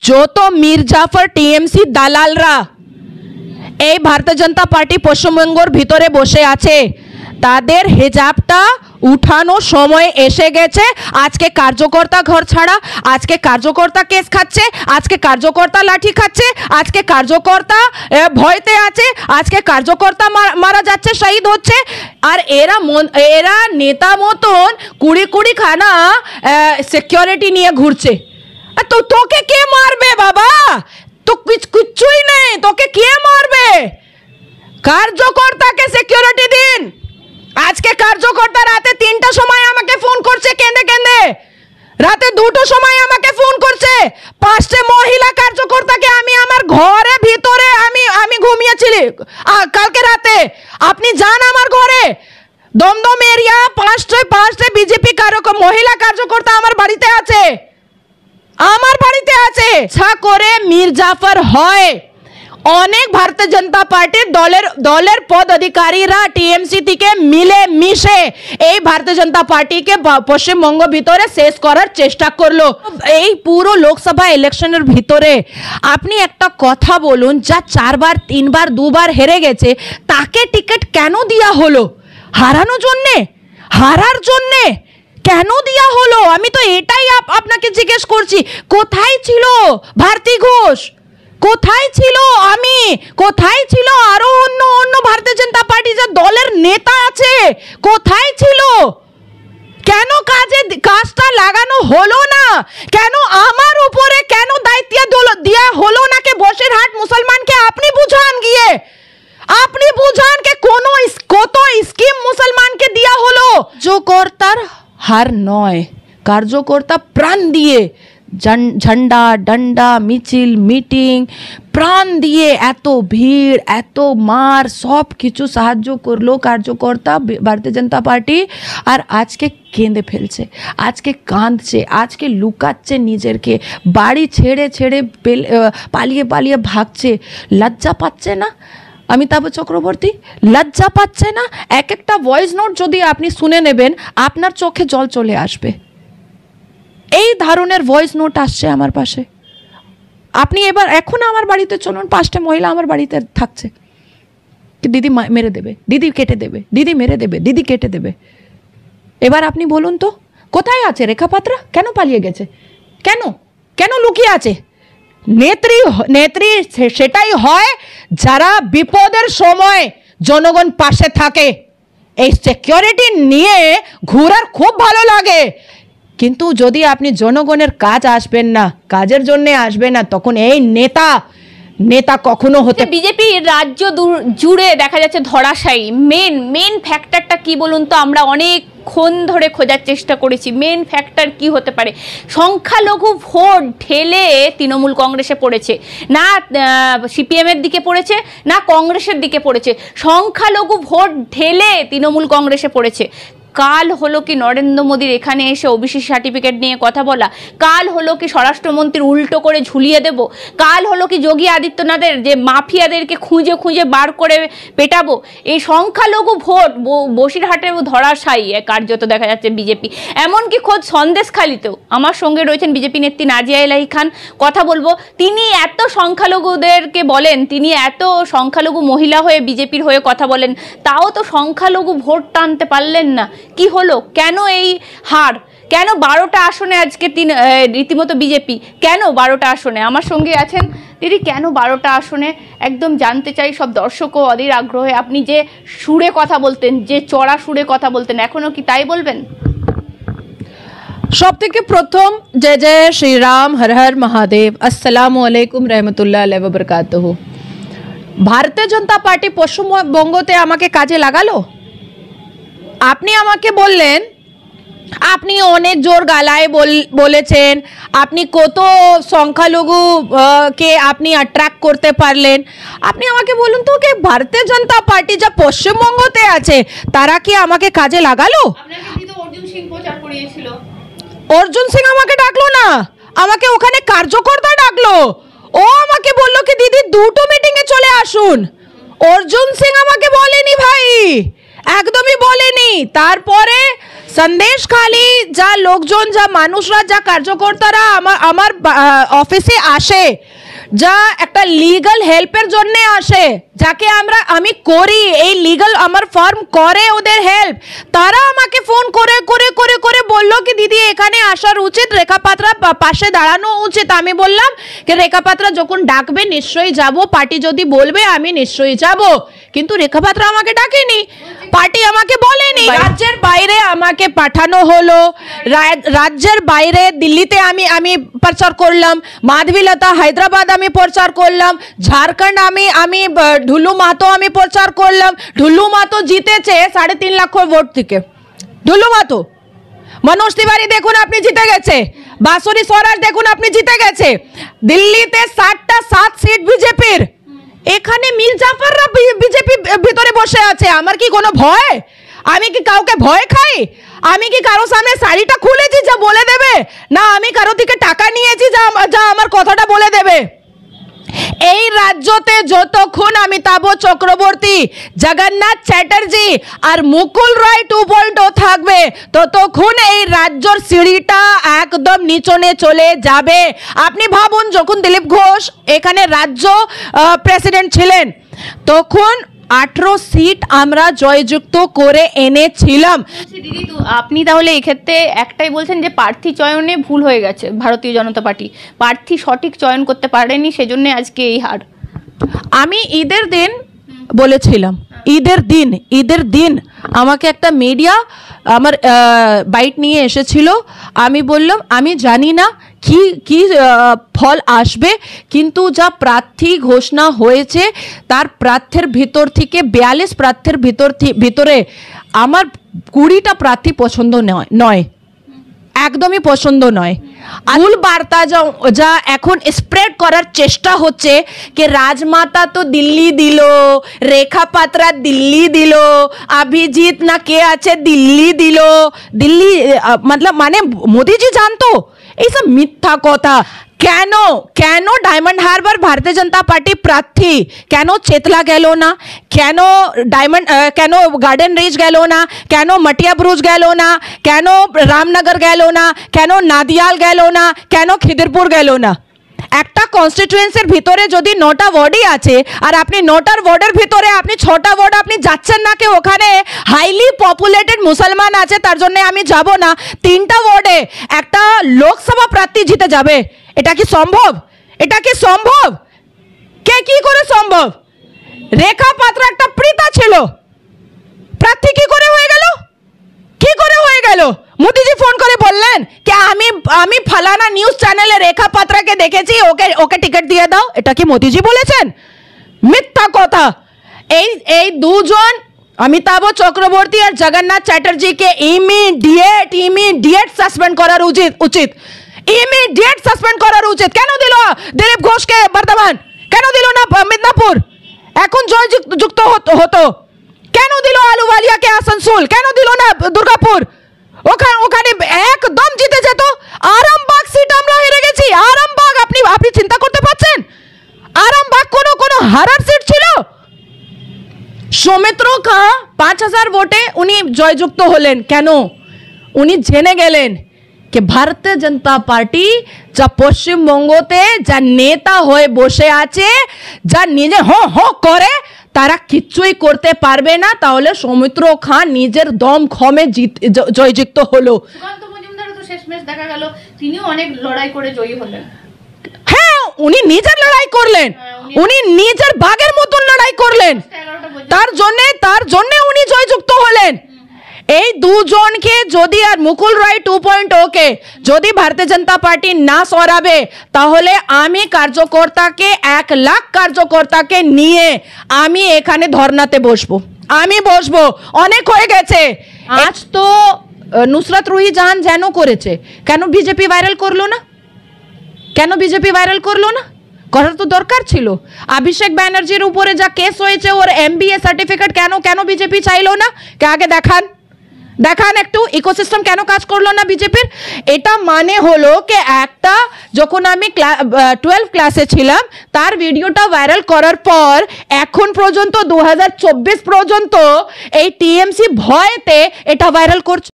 যত মির্জাফর টিএমসি দালালরা এই ভারতীয় জনতা পার্টি পশ্চিমবঙ্গের ভিতরে বসে আছে, তাদের হিজাবটা উঠানো সময় এসে গেছে। আজকে কার্যকর্তা ঘর ছাড়া, আজকে কার্যকর্তা কেস খাচ্ছে, আজকে কার্যকর্তা লাঠি খাচ্ছে, আজকে কার্যকর্তা ভয়তে আছে, আজকে কার্যকর্তা মারা যাচ্ছে, শহীদ হচ্ছে। আর এরা নেতা মতন কুড়ি কুড়ি খানা সিকিউরিটি নিয়ে ঘুরছে। তো তোকে কে মারবে বাবা? তো কিচ্ছুই নেই, তোকে কে মারবে? কার্যকর্তাকে সিকিউরিটি দিন। আজকে কার্যকর্তা রাতে 3টার সময় আমাকে ফোন করছে কেঁদে কেঁদে, রাতে 2টোর সময় আমাকে ফোন করছে। 5টে মহিলা কার্যকর্তাকে আমি আমার ঘরে ভিতরে আমি ঘুমিয়েছিলি কালকে রাতে। আপনি যান আমার ঘরে, দমদম এরিয়া 5টে বিজেপি মহিলা কার্যকর্তা আমার বাড়িতে আছে, আমার বাড়িতে আছে। ইচ্ছা করে মির্জাফর হয়। অনেক ভারতীয় জনতা পার্টির দলের পদাধিকারীরা টিএমসি থেকে মিলে মিশে এই ভারতীয় জনতা পার্টিকে পশ্চিমবঙ্গ ভিতরে শেষ করার চেষ্টা করলো। এই পুরো লোকসভা ইলেকশনের ভিতরে আপনি একটা কথা বলুন, যা 4বার 3বার 2বার হেরে গেছে, তাকে টিকিট কেন দেওয়া হলো? হারানোর জন্যে? হারার জন্যে কেন দেওয়া হলো? আমি তো এটাই আপনাকে জিজ্ঞেস করছি। কোথায় ছিল ভারতী ঘোষ? কোথায় ছিল আমি? কোথায় ছিল আরো অন্য ভারতীয় জনতা পার্টি যে দলের নেতা আছে? কোথায় ছিল? কেন কাজটা লাগানো হলো না? কেন আমার উপরে কেন দায়িত্ব দেওয়া হলো না? কে বসিরহাট মুসলমানকে আপনি বুঝান গিয়ে, আপনি বুঝান কে কত স্কিম মুসলমানকে দেওয়া হলো। কার্যকর্তার হার নয়, কার্যকর্তা প্রাণ দিয়ে ঝান্ডা ডান্ডা মিছিল মিটিং প্রাণ দিয়ে এত ভিড় এত মার সব কিছু সাহায্য করলো কার্যকর্তা ভারতীয় জনতা পার্টি। আর আজকে কেঁদে ফেলছে, আজকে কাঁদছে, আজকে লুকাচ্ছে নিজেরকে, বাড়ি ছেড়ে ছেড়ে পালিয়ে পালিয়ে ভাগছে। লজ্জা পাচ্ছে না অমিতাভ চক্রবর্তী? লজ্জা পাচ্ছে না? এক একটা ভয়েস নোট যদি আপনি শুনে নেবেন, আপনার চোখে জল চলে আসবে। এই ধরনের ভয়েস নোট আসছে আমার পাশে। আপনি এখন আমার বাড়িতে চলুন, 5টে মহিলা আমার বাড়িতে থাকছে, দিদি মেরে দেবে, দিদি কেটে দেবে, দিদি মেরে দেবে, দিদি কেটে দেবে। এবার আপনি বলুন তো, কোথায় আছে রেখা পাত্রা? কেন পালিয়ে গেছে? কেন লুকিয়ে আছে? নেত্রী সেটাই হয় যারা বিপদের সময় জনগণ পাশে থাকে। এই সিকিউরিটি নিয়ে ঘোরার খুব ভালো লাগে, কিন্তু যদি আপনি জনগণের কাজ আসবেন না, কাজের জন্য আসবেন না, তখন এই নেতা কখনো হতে। বিজেপি রাজ্য জুড়ে দেখা যাচ্ছে ধরাশায়ী। মেন ফ্যাক্টরটা কি বলুন তো? আমরা অনেকক্ষণ ধরে খোঁজার চেষ্টা করেছি, মেন ফ্যাক্টর কি হতে পারে। সংখ্যালঘু ভোট ঢেলে তৃণমূল কংগ্রেসে পড়েছে, না সিপিএমের দিকে পড়েছে, না কংগ্রেসের দিকে পড়েছে। সংখ্যালঘু ভোট ঢেলে তৃণমূল কংগ্রেসে পড়েছে। কাল হলো কি নরেন্দ্র মোদীর এখানে এসে ওবিসি সার্টিফিকেট নিয়ে কথা বলা, কাল হলো কি স্বরাষ্ট্রমন্ত্রীর উল্টো করে ঝুলিয়ে দেব, কাল হলো কি যোগী আদিত্যনাথের যে মাফিয়াদেরকে খুঁজে খুঁজে বার করে পেটাবো। এই সংখ্যালঘু ভোট বসিরহাটেও ধরাশায়ী কার্যত দেখা যাচ্ছে বিজেপি। এমনকি খোদ সন্দেশখালিতেও আমার সঙ্গে রয়েছেন বিজেপি নেত্রী নাজিয়া এলাহি খান, কথা বলবো। তিনি এত সংখ্যালঘুদেরকে বলেন, তিনি এত সংখ্যালঘু মহিলা হয়ে বিজেপির হয়ে কথা বলেন, তাও তো সংখ্যালঘু ভোট টানতে পারলেন না। কি হলো? কেন এই হার? কেন 12টা আসনে আজকে রীতিমতো বিজেপি? কেন 12টা আসনে? আমার সঙ্গে আছেন দিদি, কেন 12টা আসনে একদম জানতে চাই। সব দর্শকও অধীর আগ্রহে। আপনি যে সুরে কথা বলতেন, যে চড়া সুরে কথা বলতেন, এখনো কি তাই বলবেন? সব থেকে প্রথম জয় জয় শ্রীরাম, হর হর মহাদেব, আসসালামু আলাইকুম রহমতুল্লাহ ওয়া বারাকাতুহু। ভারতীয় জনতা পার্টি পশ্চিমবঙ্গতে আমাকে কাজে লাগালো। আপনি আমাকে বললেন, আপনি অনেক জোর গালায় বলেছেন, আপনি কত সংখ্যালঘু কে আপনি অ্যাট্রাক্ট করতে পারলেন। আপনি আমাকে বলুন তো, কে ভারতীয় জনতা পার্টি যা পশ্চিমবঙ্গতে আছে তারা কি আমাকে কাজে লাগালো? অর্জুন সিং আমাকে ডাকলো না, আমাকে ওখানে কার্যকর্তা ডাকলো। ও আমাকে বললো কি দিদি 2টো মিটিংয়ে চলে আসুন। অর্জুন সিং আমাকে বলেনি ভাই, একদমই বলেনি। তারপরে সন্দেশখালি যা লোকজন, যা মানুষরা, যা কার্যকর্তারা আমার অফিসে আসে, যা একটা লিগ্যাল হেল্পের জন্য আসে, যাকে আমি করি, এই লিগ্যাল আমার ফার্ম করে ওদের হেল্প, তারা আমাকে ফোন করে করে করে করে বললো কি দিদি এখানে আসার উচিত, রেখা পাত্রা পাশে দাঁড়ানো উচিত। আমি বললাম কি রেখা পাত্রা যখন ডাকবে নিশ্চয়ই যাব, পার্টি যদি বলবে আমি নিশ্চয়ই যাব, কিন্তু রেখা পাত্রা আমাকে ডাকেনি, পার্টি আমাকে বলেনি। রাজ্যের বাইরে আমাকে পাঠানো হলো, রাজ্যের বাইরে দিল্লিতে আমি প্রচার করলাম, মাধবীলতা হায়দ্রাবাদ আমি প্রচার করলাম, ঝাড়খণ্ড আমি ঢুলু মাহাতো আমি প্রচার করলাম। ঢুলু মাহাতো জিতেছে 3.5 লাখ ভোট থেকে। ঢুলু মাহাতো, মনোজ তিওয়ারি দেখুন আপনি জিতে গেছে, বাসুরি স্বরাজ দেখুন আপনি জিতে গেছে, দিল্লিতে 7 সিট বিজেপির, এখানে মীর জাফররা বিজেপি ভিতরে বসে আছে। আমার কি কোনো ভয়? আমি কি কাউকে ভয় খাই? আমি কি কারো সামনে শাড়িটা খুলেছি যা বলে দেবে? না আমি কারো থেকে টাকা নিয়েছি যা আমার কথাটা বলে দেবে? এই রাজ্যতে যতক্ষণ অমিতাভ চক্রবর্তী, জগন্নাথ চ্যাটার্জি আর মুকুল রায় 2.0 থাকবে ততক্ষণ এই রাজ্যর সিঁড়িটা একদম নিচনে চলে যাবে। আপনি ভাবুন যখন দিলীপ ঘোষ এখানে রাজ্য প্রেসিডেন্ট ছিলেন তখন 18 সিট আমরা জয়যুক্ত করে এনেছিলাম। দিদি তো আপনি তাহলে এই ক্ষেত্রে একটাই বলছেন যে প্রার্থী চয়নে ভুল হয়ে গেছে, ভারতীয় জনতা পার্টি প্রার্থী সঠিক চয়ন করতে পারেনি, সেজন্য আজকে এই হার। আমি ঈদের দিন বলেছিলাম, ঈদের দিন আমাকে একটা মিডিয়া আমার বাইট নিয়ে এসেছিল, আমি বললাম আমি জানি না কি ফল আসবে, কিন্তু যা প্রার্থী ঘোষণা হয়েছে তার প্রার্থীর ভিতর থেকে 42 প্রার্থীর ভিতরে আমার 20টা প্রার্থী পছন্দ নয়, একদমই পছন্দ নয়। ভুল বার্তা যা এখন স্প্রেড করার চেষ্টা হচ্ছে कि রাজমাতা তো দিল্লি দিল, রেখা পাত্রা দিল্লি দিল, অভিজিৎ না কে আছে দিল্লি দিল, দিল্লি মানে মোদিজি জানতো, এইসব মিথ্যা কথা। কেন ডায়মন্ড হারবার ভারতীয় জনতা পার্টি প্রার্থী কেন চেতলা গেল না, কেন গার্ডেন রিচ গেল না, কেন মটিয়া ব্রুজ গেল না, কেন রামনগর গেল না, কেন নাদিয়াল গেল না, কেন খিদিরপুর গেল না? একটা কনস্টিটিউয়েন্সির ভিতরে যদি 9টা ওয়ার্ডই আছে আর আপনি 9টার ওয়ার্ডের ভিতরে আপনি 6টা ওয়ার্ড আপনি যাচ্ছেন না, কি ওখানে হাইলি পপুলেটেড মুসলমান আছে তার জন্য আমি যাব না, 3টা ওয়ার্ডে একটা লোকসভা প্রার্থী জিতে যাবে? এটা কি সম্ভব? এটা কি সম্ভব? কি করে সম্ভব? রেখা পাত্র একটা প্রিতা ছিল, প্রার্থী কি করে হয়ে গেল? কি করে হয়ে গেল? মোদিজি ফোন করে বললেন কি আমি ফালানা নিউজ চ্যানেলে রেখা পাত্রাকে দেখেছি, ওকে টিকিট দিয়ে দাও? এটা কি মোদিজি বলেছেন? মিথ্যা কথা। এই দুজন অমিতাভ চক্রবর্তী আর জগন্নাথ চ্যাটার্জিকে ইমিডিয়েট সাসপেন্ড করার উচিত, ইমিডিয়েট সাসপেন্ড করার উচিত। কেন দিল দিলীপ ঘোষকে বর্ধমান? কেন দিল না মিদনাপুর? এখন জয়যুক্ত হতো। কেন দিল আলুওয়ালিয়াকে আসানসোল? কেন দিল না দুর্গাপুর? ওখানে একদম জিতে যেত। আরামবাগ সিট আমরা হেরে গেছি, আরামবাগ। আপনি চিন্তা করতে পারছেন? আরামবাগ কোনো হারার সিট ছিল? সৌমিত্র খাঁ 5000 ভোটে উনি জয়যুক্ত হলেন। কেন? উনি জেনে গেলেন कि भारतीय जनता पार्टी যা পশ্চিমবঙ্গতে যা নেতা হয়ে বসে আছে, যা নিজে হো করে, তারা কিচ্ছুই করতে পারবে না। তাহলে সৌমিত্র খান নিজের দম খমে জয়যুক্ত হলো। সুকান্ত মজুমদারও তো শেষমেশ দেখা গেল তিনিও অনেক লড়াই করে জয়ী হলেন। হ্যাঁ, উনি নিজের লড়াই করলেন, উনি নিজের বাঘের মতন লড়াই করলেন, তার জন্য উনি জয়যুক্ত হলেন। এই দুজনকে যদি আর মুকুল রায় 2.0 কে যদি ভারতীয় জনতা পার্টি না সরাবে তাহলে আমি কার্যকর্তাকে 1 লাখ কার্যকর্তাকে নিয়ে আমি এখানে ধর্নাতে বসবো। অনেক হয়ে গেছে। আজ তো নুসরাত রুহি জাহান যেন করেছে, কেন বিজেপি ভাইরাল করলো না? করার তো দরকার ছিল। অভিষেক ব্যানার্জির উপরে যা কেস হয়েছে, ওর MBA সার্টিফিকেট কেন বিজেপি চাইলো না? কে আগে দেখান। দেখান একটু ইকোসিস্টেম কেন কাজ করলো না বিজেপির। এটা মানে হলো যে একটা যখন আমি 12 ক্লাসে ছিলাম তার ভিডিওটা ভাইরাল করার পর এখন পর্যন্ত 2024 পর্যন্ত এই টিএমসি ভয়েতে এটা ভাইরাল করছে।